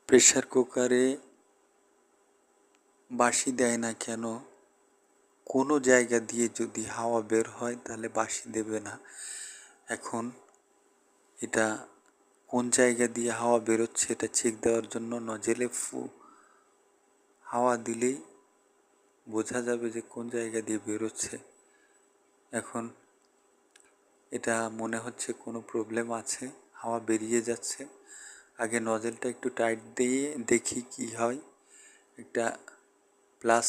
Pressure কুকারে বাঁশি দেয় না কেন? কোনো জায়গা দিয়ে যদি হাওয়া বের হয় তাহলে বাঁশি দেবে না। এখন এটা কোন জায়গা দিয়ে হাওয়া বেরোচ্ছে এটা চেক দেওয়ার জন্য নজেলে হাওয়া দিলেই বোঝা যাবে যে কোন জায়গা দিয়ে বেরোচ্ছে। এখন এটা মনে হচ্ছে কোনো প্রবলেম আছে, হাওয়া বেরিয়ে যাচ্ছে। আগে নজেলটা একটু টাইট দিয়ে দেখি কি হয়। একটা প্লাস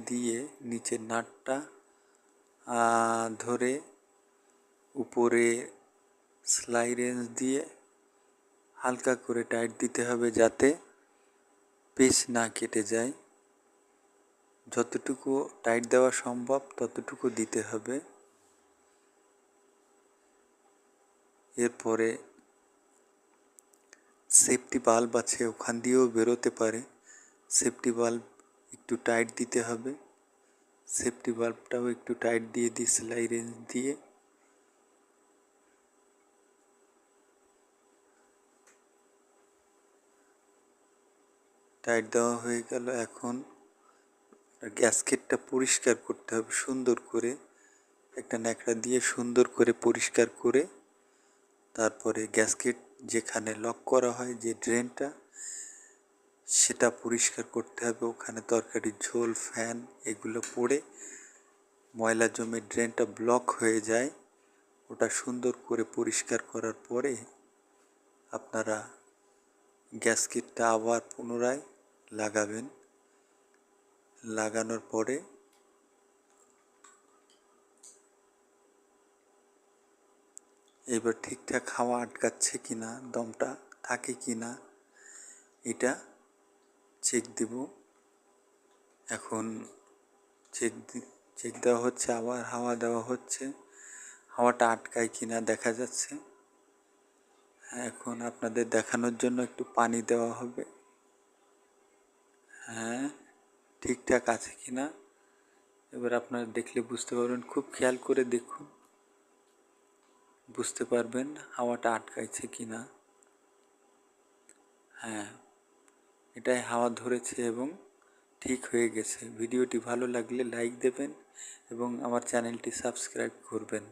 দিয়ে নিচের নাটটা ধরে উপরে সেলাই রেঞ্জ দিয়ে হালকা করে টাইট দিতে হবে যাতে পেচ না কেটে যায়। যতটুকু টাইট দেওয়া সম্ভব ততটুকু দিতে হবে। এরপরে সেফটি বাল্ব আছে, ওখান দিয়েও বেরোতে পারে। সেফটি বাল্ব একটু টাইট দিতে হবে। সেফটি বাল্বটাও একটু টাইট দিয়ে দিই সেলাই রেঞ্জ দিয়ে। টাইট দেওয়া হয়ে গেল। এখন গ্যাসকেটটা পরিষ্কার করতে হবে সুন্দর করে, একটা ন্যাকড়া দিয়ে সুন্দর করে পরিষ্কার করে তারপরে গ্যাসকেট যেখানে লক করা হয় যে ড্রেনটা সেটা পরিষ্কার করতে হবে। ওখানে তরকারির ঝোল, ফ্যান এগুলো পড়ে ময়লা জমে ড্রেনটা ব্লক হয়ে যায়। ওটা সুন্দর করে পরিষ্কার করার পরে আপনারা গ্যাসকেটটা আবার পুনরায় লাগাবেন। লাগানোর পরে এবার ঠিকঠাক হাওয়া আটকাচ্ছে কিনা, দমটা থাকে কিনা এটা চেক দিব। এখন চেক দেওয়া হচ্ছে, আবার হাওয়া দেওয়া হচ্ছে, হাওয়াটা আটকায় কিনা দেখা যাচ্ছে। এখন আপনাদের দেখানোর জন্য একটু পানি দেওয়া হবে। হ্যাঁ, ঠিকঠাক আছে কিনা এবার আপনারা দেখলে বুঝতে পারবেন। খুব খেয়াল করে দেখুন, বুঝতে পারবেন হাওয়াটা আটকাইছে কিনা। হ্যাঁ, এটাই হাওয়া ধরেছে এবং ঠিক হয়ে গেছে। ভিডিওটি ভালো লাগলে লাইক দেবেন এবং আমার চ্যানেলটি সাবস্ক্রাইব করবেন।